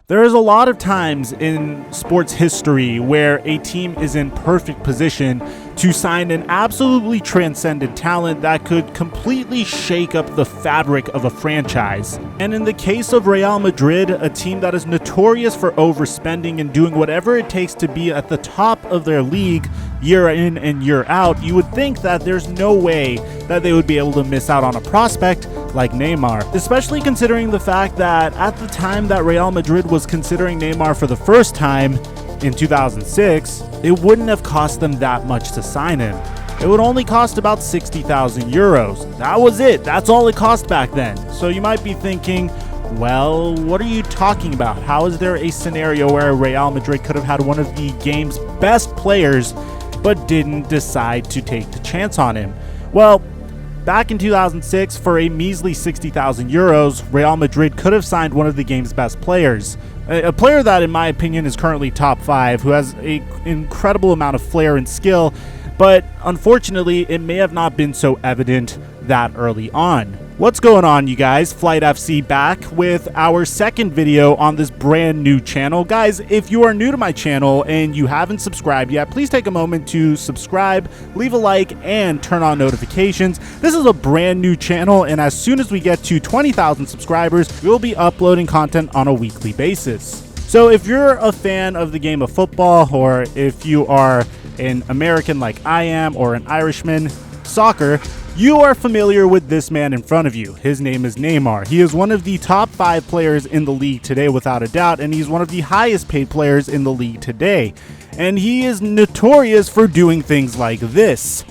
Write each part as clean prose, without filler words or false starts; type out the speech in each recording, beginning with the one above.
There is a lot of times in sports history where a team is in perfect position to sign an absolutely transcendent talent that could completely shake up the fabric of a franchise. And in the case of Real Madrid, a team that is notorious for overspending and doing whatever it takes to be at the top of their league year in and year out, you would think that there's no way that they would be able to miss out on a prospect like Neymar, especially considering the fact that at the time that Real Madrid was considering Neymar for the first time in 2006, it wouldn't have cost them that much to sign him. It would only cost about 60,000 euros. That was it. That's all it cost back then. So you might be thinking, well, what are you talking about? How is there a scenario where Real Madrid could have had one of the game's best players but didn't decide to take the chance on him? Well, back in 2006, for a measly 60,000 euros, Real Madrid could have signed one of the game's best players. A player that, in my opinion, is currently top 5, who has an incredible amount of flair and skill, but unfortunately, it may have not been so evident that early on. What's going on, you guys? Flight FC back with our second video on this brand new channel. Guys, if you are new to my channel and you haven't subscribed yet, please take a moment to subscribe, leave a like, and turn on notifications. This is a brand new channel, and as soon as we get to 20,000 subscribers, we'll be uploading content on a weekly basis. So if you're a fan of the game of football, or if you are an American like I am, or an Irishman, soccer, you are familiar with this man in front of you. His name is Neymar. He is one of the top 5 players in the league today without a doubt, and he's one of the highest paid players in the league today. And he is notorious for doing things like this.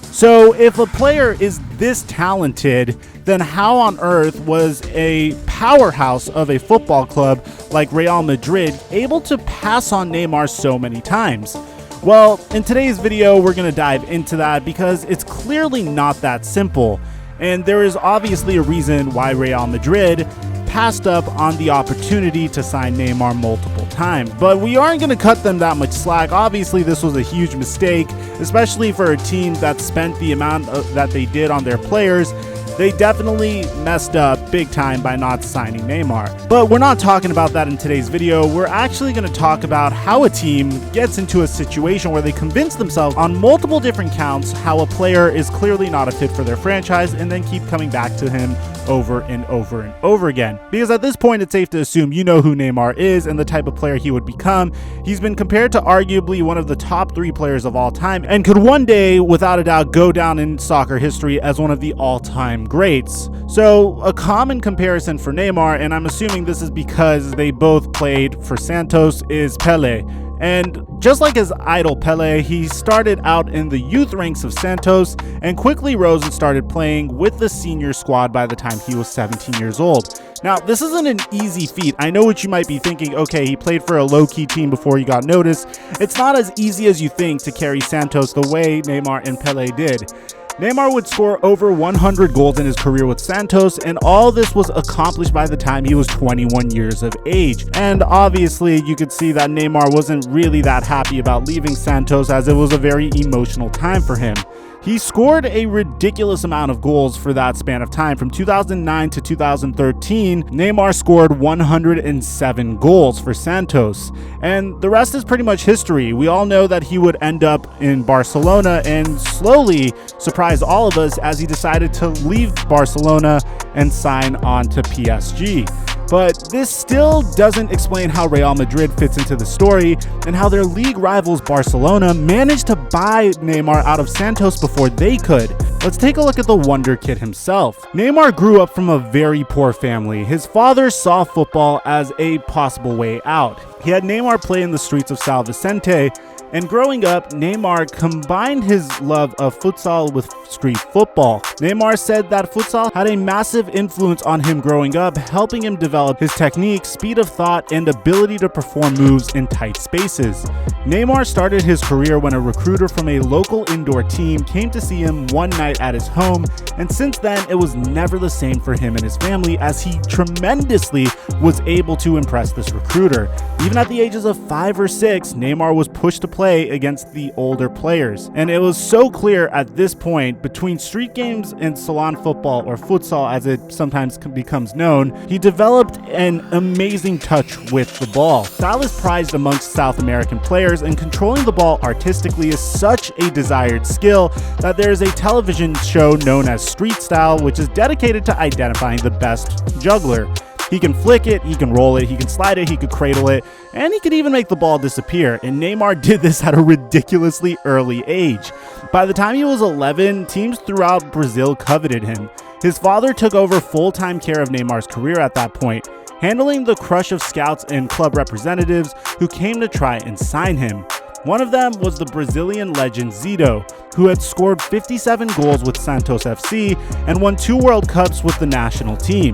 So if a player is this talented, then how on earth was a powerhouse of a football club like Real Madrid able to pass on Neymar so many times? Well, in today's video, we're going to dive into that because it's clearly not that simple. And there is obviously a reason why Real Madrid passed up on the opportunity to sign Neymar multiple times. But we aren't going to cut them that much slack. Obviously, this was a huge mistake, especially for a team that spent the amount that they did on their players. They definitely messed up big time by not signing Neymar. But we're not talking about that in today's video. We're actually going to talk about how a team gets into a situation where they convince themselves on multiple different counts how a player is clearly not a fit for their franchise and then keep coming back to him over and over and over again. Because at this point, it's safe to assume you know who Neymar is and the type of player he would become. He's been compared to arguably one of the top 3 players of all time and could one day, without a doubt, go down in soccer history as one of the all-time greats. So a common comparison for Neymar, and I'm assuming this is because they both played for Santos, is Pelé. And just like his idol Pelé, he started out in the youth ranks of Santos and quickly rose and started playing with the senior squad by the time he was 17 years old. Now, this isn't an easy feat. I know what you might be thinking. Okay, he played for a low-key team before he got noticed. It's not as easy as you think to carry Santos the way Neymar and Pelé did. Neymar would score over 100 goals in his career with Santos, and all this was accomplished by the time he was 21 years of age. And obviously, you could see that Neymar wasn't really that happy about leaving Santos, as it was a very emotional time for him. He scored a ridiculous amount of goals for that span of time. From 2009 to 2013, Neymar scored 107 goals for Santos. And the rest is pretty much history. We all know that he would end up in Barcelona and slowly surprise all of us as he decided to leave Barcelona and sign on to PSG. But this still doesn't explain how Real Madrid fits into the story and how their league rivals Barcelona managed to buy Neymar out of Santos before they could. Let's take a look at the Wonder Kid himself. Neymar grew up from a very poor family. His father saw football as a possible way out. He had Neymar play in the streets of São Vicente, and growing up, Neymar combined his love of futsal with street football. Neymar said that futsal had a massive influence on him growing up, helping him develop his technique, speed of thought, and ability to perform moves in tight spaces. Neymar started his career when a recruiter from a local indoor team came to see him one night at his home, and since then it was never the same for him and his family, as he tremendously was able to impress this recruiter. Even at the ages of 5 or 6, Neymar was pushed to play against the older players. And it was so clear at this point, between street games and salon football, or futsal as it sometimes becomes known, he developed an amazing touch with the ball. Style is prized amongst South American players, and controlling the ball artistically is such a desired skill that there is a television show known as Street Style, which is dedicated to identifying the best juggler. He can flick it, he can roll it, he can slide it, he could cradle it, and he could even make the ball disappear. And Neymar did this at a ridiculously early age. By the time he was 11, teams throughout Brazil coveted him. His father took over full-time care of Neymar's career at that point, handling the crush of scouts and club representatives who came to try and sign him. One of them was the Brazilian legend Zito, who had scored 57 goals with Santos FC and won 2 World Cups with the national team.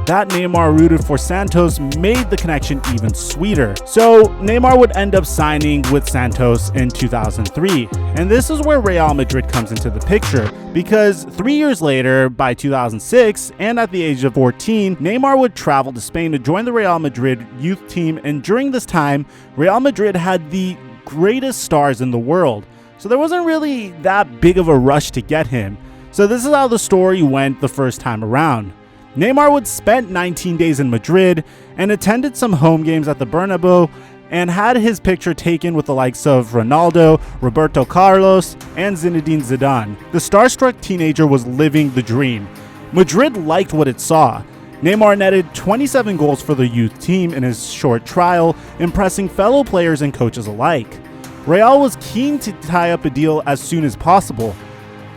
That Neymar rooted for Santos made the connection even sweeter. So Neymar would end up signing with Santos in 2003. And this is where Real Madrid comes into the picture, because 3 years later, by 2006, and at the age of 14, Neymar would travel to Spain to join the Real Madrid youth team. And during this time, Real Madrid had the greatest stars in the world. So there wasn't really that big of a rush to get him. So this is how the story went the first time around. Neymar would spend 19 days in Madrid and attended some home games at the Bernabeu and had his picture taken with the likes of Ronaldo, Roberto Carlos, and Zinedine Zidane. The starstruck teenager was living the dream. Madrid liked what it saw. Neymar netted 27 goals for the youth team in his short trial, impressing fellow players and coaches alike. Real was keen to tie up a deal as soon as possible,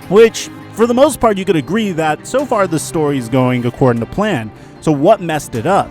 which, for the most part, you could agree that so far the story is going according to plan. So what messed it up?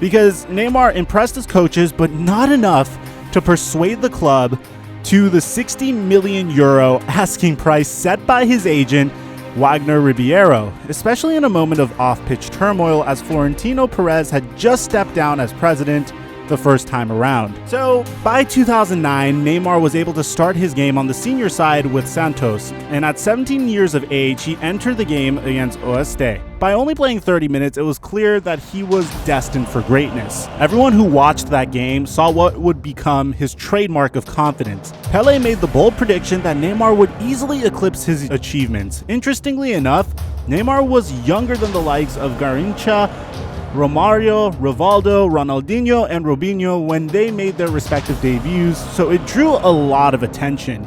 Because Neymar impressed his coaches, but not enough to persuade the club to the 60 million euro asking price set by his agent, Wagner Ribeiro, especially in a moment of off-pitch turmoil as Florentino Perez had just stepped down as president the first time around. So by 2009, Neymar was able to start his game on the senior side with Santos, and at 17 years of age, he entered the game against Oeste. By only playing 30 minutes, it was clear that he was destined for greatness. Everyone who watched that game saw what would become his trademark of confidence. Pelé made the bold prediction that Neymar would easily eclipse his achievements. Interestingly enough, Neymar was younger than the likes of Garrincha, Romario, Rivaldo, Ronaldinho, and Robinho when they made their respective debuts, so it drew a lot of attention.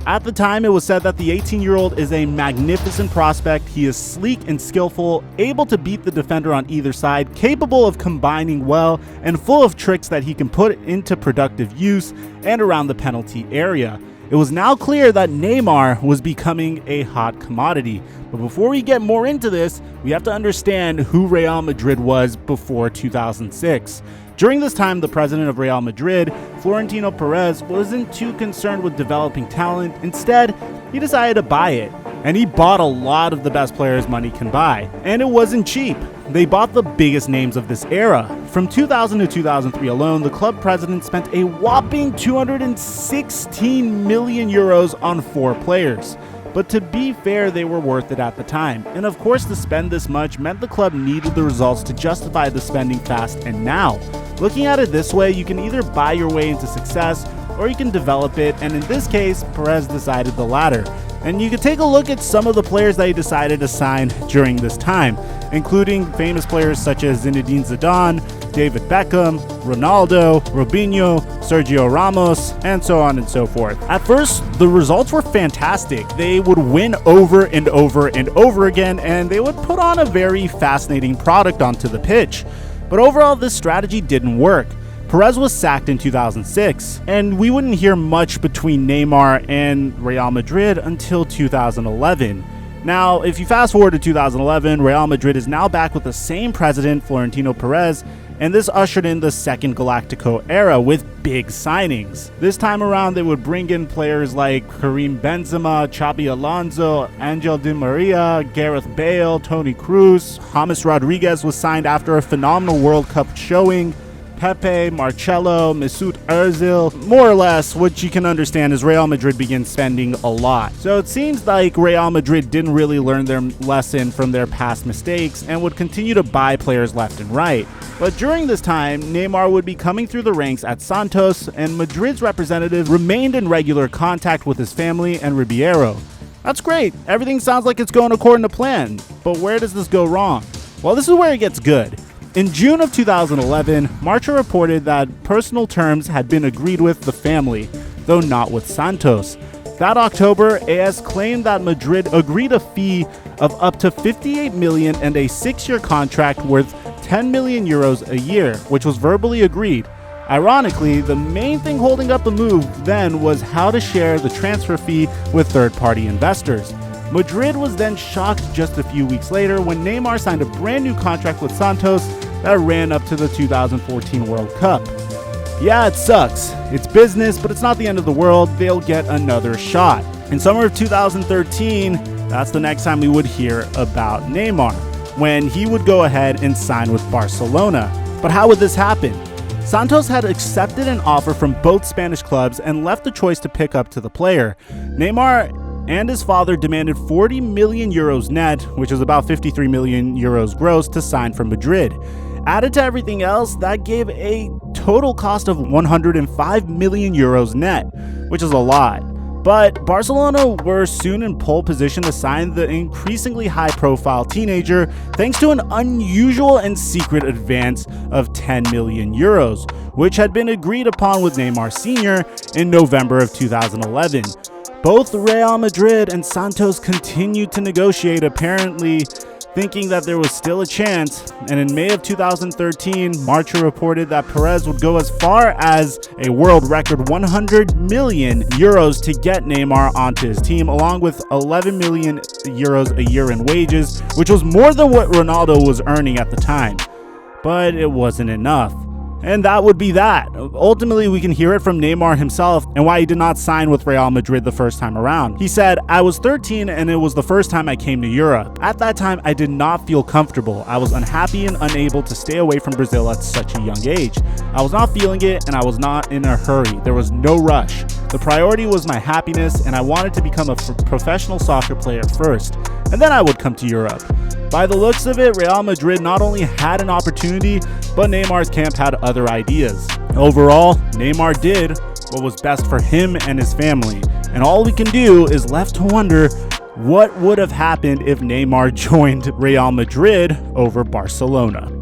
At the time, it was said that the 18-year-old is a magnificent prospect. He is sleek and skillful, able to beat the defender on either side, capable of combining well, and full of tricks that he can put into productive use and around the penalty area. It was now clear that Neymar was becoming a hot commodity. But before we get more into this, we have to understand who Real Madrid was before 2006. During this time, the president of Real Madrid, Florentino Perez, wasn't too concerned with developing talent. Instead, he decided to buy it. And he bought a lot of the best players money can buy. And it wasn't cheap. They bought the biggest names of this era. From 2000 to 2003 alone, the club president spent a whopping 216 million euros on 4 players. But to be fair, they were worth it at the time. And of course, to spend this much meant the club needed the results to justify the spending fast and now. Looking at it this way, you can either buy your way into success or you can develop it, and in this case, Perez decided the latter. And you can take a look at some of the players that he decided to sign during this time, including famous players such as Zinedine Zidane, David Beckham, Ronaldo, Robinho, Sergio Ramos, and so on and so forth. At first, the results were fantastic. They would win over and over and over again, and they would put on a very fascinating product onto the pitch. But overall, this strategy didn't work. Perez was sacked in 2006, and we wouldn't hear much between Neymar and Real Madrid until 2011. Now, if you fast forward to 2011, Real Madrid is now back with the same president, Florentino Perez, and this ushered in the second Galactico era with big signings. This time around, they would bring in players like Karim Benzema, Xabi Alonso, Angel Di Maria, Gareth Bale, Toni Kroos. James Rodriguez was signed after a phenomenal World Cup showing. Pepe, Marcelo, Mesut Ozil. More or less, what you can understand is Real Madrid begins spending a lot. So it seems like Real Madrid didn't really learn their lesson from their past mistakes and would continue to buy players left and right. But during this time, Neymar would be coming through the ranks at Santos, and Madrid's representatives remained in regular contact with his family and Ribeiro. That's great. Everything sounds like it's going according to plan. But where does this go wrong? Well, this is where it gets good. In June of 2011, Marca reported that personal terms had been agreed with the family, though not with Santos. That October, AS claimed that Madrid agreed a fee of up to 58 million and a 6-year contract worth 10 million euros a year, which was verbally agreed. Ironically, the main thing holding up the move then was how to share the transfer fee with third-party investors. Madrid was then shocked just a few weeks later when Neymar signed a brand new contract with Santos that ran up to the 2014 World Cup. Yeah, it sucks. It's business, but it's not the end of the world. They'll get another shot. In summer of 2013, that's the next time we would hear about Neymar, when he would go ahead and sign with Barcelona. But how would this happen? Santos had accepted an offer from both Spanish clubs and left the choice to pick up to the player. Neymar and his father demanded 40 million euros net, which is about 53 million euros gross, to sign for Madrid. Added to everything else, that gave a total cost of 105 million euros net, which is a lot. But Barcelona were soon in pole position to sign the increasingly high-profile teenager thanks to an unusual and secret advance of 10 million euros, which had been agreed upon with Neymar Sr. in November of 2011. Both Real Madrid and Santos continued to negotiate, apparently thinking that there was still a chance, and in May of 2013, Marca reported that Perez would go as far as a world record 100 million euros to get Neymar onto his team, along with 11 million euros a year in wages, which was more than what Ronaldo was earning at the time. But it wasn't enough. And that would be that. Ultimately, we can hear it from Neymar himself and why he did not sign with Real Madrid the first time around. He said, "I was 13 and it was the first time I came to Europe. At that time, I did not feel comfortable. I was unhappy and unable to stay away from Brazil at such a young age. I was not feeling it and I was not in a hurry. There was no rush. The priority was my happiness and I wanted to become a professional soccer player first. And then I would come to Europe." By the looks of it, Real Madrid not only had an opportunity, but Neymar's camp had other ideas. Overall, Neymar did what was best for him and his family, and all we can do is left to wonder what would have happened if Neymar joined Real Madrid over Barcelona.